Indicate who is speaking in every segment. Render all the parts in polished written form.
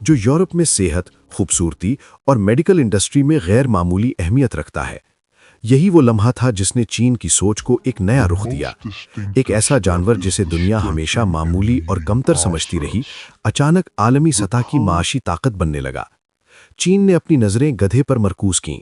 Speaker 1: جو یورپ میں صحت، خوبصورتی اور میڈیکل انڈسٹری میں غیر معمولی اہمیت رکھتا ہے۔ یہی وہ لمحہ تھا جس نے چین کی سوچ کو ایک نیا رخ دیا۔ ایک ایسا جانور جسے دنیا ہمیشہ معمولی اور کمتر سمجھتی رہی، اچانک عالمی سطح کی معاشی طاقت بننے لگا۔ چین نے اپنی نظریں گدھے پر مرکوز کیں،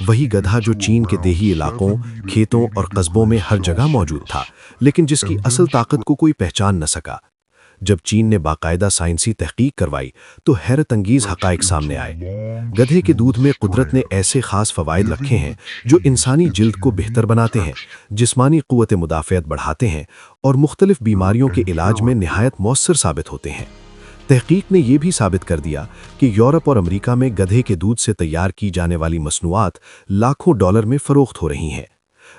Speaker 1: وہی گدھا جو چین کے دیہی علاقوں، کھیتوں اور قصبوں میں ہر جگہ موجود تھا، لیکن جس کی اصل طاقت کو کوئی پہچان نہ سکا۔ جب چین نے باقاعدہ سائنسی تحقیق کروائی تو حیرت انگیز حقائق سامنے آئے۔ گدھے کے دودھ میں قدرت نے ایسے خاص فوائد رکھے ہیں جو انسانی جلد کو بہتر بناتے ہیں، جسمانی قوت مدافعت بڑھاتے ہیں اور مختلف بیماریوں کے علاج میں نہایت مؤثر ثابت ہوتے ہیں۔ تحقیق نے یہ بھی ثابت کر دیا کہ یورپ اور امریکہ میں گدھے کے دودھ سے تیار کی جانے والی مصنوعات لاکھوں ڈالر میں فروخت ہو رہی ہیں۔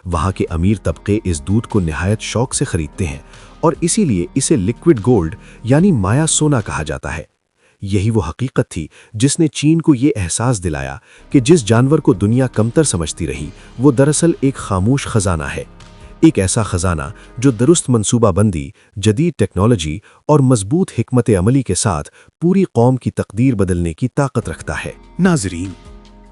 Speaker 1: وہاں کے امیر طبقے اس دودھ کو نہایت شوق سے خریدتے ہیں اور اسی لیے اسے لیکوڈ گولڈ یعنی مایا سونا کہا جاتا ہے۔ یہی وہ حقیقت تھی جس نے چین کو یہ احساس دلایا کہ جس جانور کو دنیا کمتر سمجھتی رہی وہ دراصل ایک خاموش خزانہ ہے، ایک ایسا خزانہ جو درست منصوبہ بندی، جدید ٹیکنالوجی اور مضبوط حکمت عملی کے ساتھ پوری قوم کی تقدیر بدلنے کی طاقت رکھتا ہے۔
Speaker 2: ناظرین،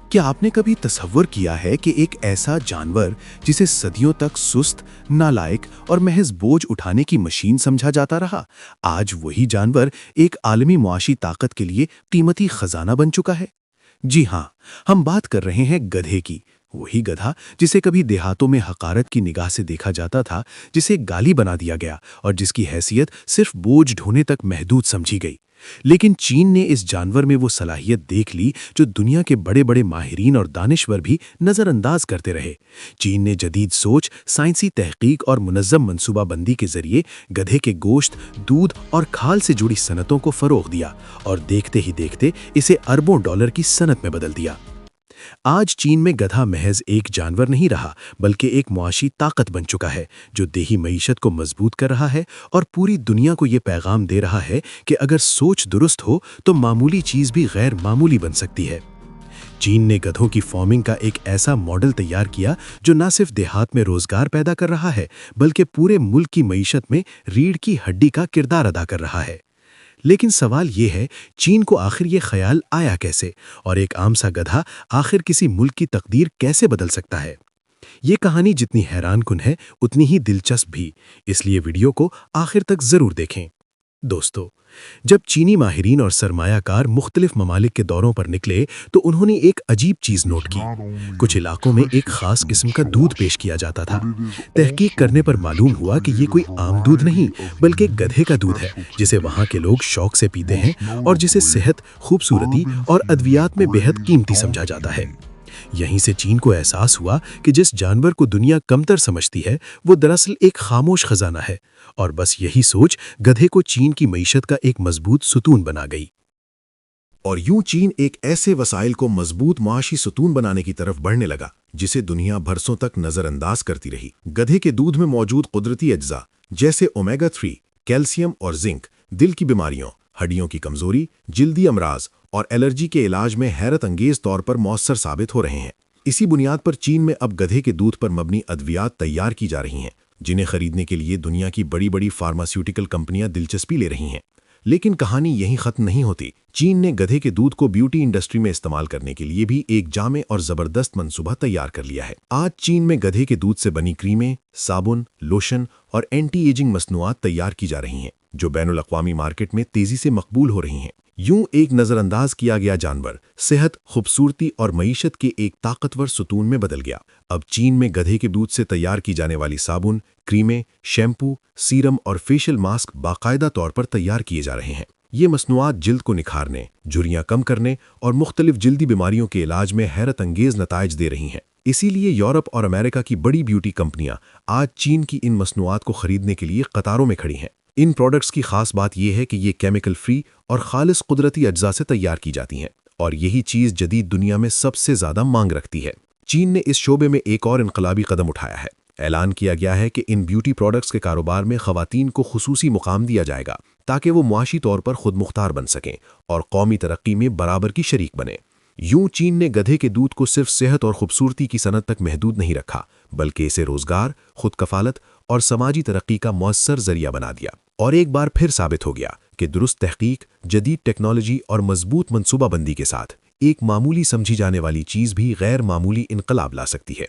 Speaker 2: کیا آپ نے کبھی تصور کیا ہے کہ ایک ایسا جانور جسے صدیوں تک سست، نالائق اور محض بوجھ اٹھانے کی مشین سمجھا جاتا رہا، آج وہی جانور ایک عالمی معاشی طاقت کے لیے قیمتی خزانہ بن چکا ہے؟ جی ہاں، ہم بات کر رہے ہیں گدھے کی۔ وہی گدھا جسے کبھی دیہاتوں میں حقارت کی نگاہ سے دیکھا جاتا تھا، جسے گالی بنا دیا گیا اور جس کی حیثیت صرف بوجھ ڈھونے تک محدود سمجھی گئی۔ لیکن چین نے اس جانور میں وہ صلاحیت دیکھ لی جو دنیا کے بڑے بڑے ماہرین اور دانشور بھی نظر انداز کرتے رہے۔ چین نے جدید سوچ، سائنسی تحقیق اور منظم منصوبہ بندی کے ذریعے گدھے کے گوشت، دودھ اور کھال سے جڑی صنعتوں کو فروغ دیا اور دیکھتے ہی دیکھتے اسے اربوں ڈالر کی صنعت میں بدل دیا۔ آج چین میں گدھا محض ایک جانور نہیں رہا، بلکہ ایک معاشی طاقت بن چکا ہے جو دیہی معیشت کو مضبوط کر رہا ہے اور پوری دنیا کو یہ پیغام دے رہا ہے کہ اگر سوچ درست ہو تو معمولی چیز بھی غیر معمولی بن سکتی ہے۔ چین نے گدھوں کی فارمنگ کا ایک ایسا ماڈل تیار کیا جو نہ صرف دیہات میں روزگار پیدا کر رہا ہے، بلکہ پورے ملک کی معیشت میں ریڑھ کی ہڈی کا کردار ادا کر رہا ہے۔ لیکن سوال یہ ہے، چین کو آخر یہ خیال آیا کیسے، اور ایک عام سا گدھا آخر کسی ملک کی تقدیر کیسے بدل سکتا ہے؟ یہ کہانی جتنی حیران کن ہے اتنی ہی دلچسپ بھی، اس لیے ویڈیو کو آخر تک ضرور دیکھیں۔ دوستو، جب چینی ماہرین اور سرمایہ کار مختلف ممالک کے دوروں پر نکلے تو انہوں نے ایک عجیب چیز نوٹ کی۔ کچھ علاقوں میں ایک خاص قسم کا دودھ پیش کیا جاتا تھا۔ تحقیق کرنے پر معلوم ہوا کہ یہ کوئی عام دودھ نہیں بلکہ گدھے کا دودھ ہے، جسے وہاں کے لوگ شوق سے پیتے ہیں اور جسے صحت، خوبصورتی اور ادویات میں بے حد قیمتی سمجھا جاتا ہے۔ یہیں سے چین کو احساس ہوا کہ جس جانور کو دنیا کمتر سمجھتی ہے وہ دراصل ایک خاموش خزانہ ہے، اور بس یہی سوچ گدھے کو چین کی معیشت کا ایک مضبوط ستون بنا گئی۔
Speaker 1: اور یوں چین ایک ایسے وسائل کو مضبوط معاشی ستون بنانے کی طرف بڑھنے لگا جسے دنیا برسوں تک نظر انداز کرتی رہی۔ گدھے کے دودھ میں موجود قدرتی اجزاء جیسے اومیگا 3، کیلشیم اور زنک دل کی بیماریوں، ہڈیوں کی کمزوری، جلدی امراض اور الرجی کے علاج میں حیرت انگیز طور پر مؤثر ثابت ہو رہے ہیں۔ اسی بنیاد پر چین میں اب گدھے کے دودھ پر مبنی ادویات تیار کی جا رہی ہیں، جنہیں خریدنے کے لیے دنیا کی بڑی بڑی فارماسیوٹیکل کمپنیاں دلچسپی لے رہی ہیں۔ لیکن کہانی یہیں ختم نہیں ہوتی۔ چین نے گدھے کے دودھ کو بیوٹی انڈسٹری میں استعمال کرنے کے لیے بھی ایک جامع اور زبردست منصوبہ تیار کر لیا ہے۔ آج چین میں گدھے کے دودھ سے بنی کریمیں، صابن، لوشن اور اینٹی ایجنگ مصنوعات تیار کی جا رہی ہیں جو بین الاقوامی مارکیٹ میں تیزی سے مقبول ہو رہی ہیں۔ یوں ایک نظر انداز کیا گیا جانور صحت، خوبصورتی اور معیشت کے ایک طاقتور ستون میں بدل گیا۔ اب چین میں گدھے کے دودھ سے تیار کی جانے والی صابن، کریمیں، شیمپو، سیرم اور فیشل ماسک باقاعدہ طور پر تیار کیے جا رہے ہیں۔ یہ مصنوعات جلد کو نکھارنے، جھریاں کم کرنے اور مختلف جلدی بیماریوں کے علاج میں حیرت انگیز نتائج دے رہی ہیں۔ اسی لیے یورپ اور امریکہ کی بڑی بیوٹی کمپنیاں آج چین کی ان مصنوعات کو خریدنے کے لیے قطاروں میں کھڑی ہیں۔ ان پروڈکٹس کی خاص بات یہ ہے کہ یہ کیمیکل فری اور خالص قدرتی اجزاء سے تیار کی جاتی ہیں، اور یہی چیز جدید دنیا میں سب سے زیادہ مانگ رکھتی ہے۔ چین نے اس شعبے میں ایک اور انقلابی قدم اٹھایا ہے۔ اعلان کیا گیا ہے کہ ان بیوٹی پروڈکٹس کے کاروبار میں خواتین کو خصوصی مقام دیا جائے گا تاکہ وہ معاشی طور پر خود مختار بن سکیں اور قومی ترقی میں برابر کی شریک بنیں۔ یوں چین نے گدھے کے دودھ کو صرف صحت اور خوبصورتی کی صنعت تک محدود نہیں رکھا، بلکہ اسے روزگار، خود کفالت اور سماجی ترقی کا مؤثر ذریعہ بنا دیا۔ اور ایک بار پھر ثابت ہو گیا کہ
Speaker 3: کہ درست تحقیق، جدید ٹیکنالوجی اور مضبوط منصوبہ بندی کے ساتھ ایک معمولی سمجھی جانے والی چیز بھی غیر معمولی انقلاب لا سکتی ہے۔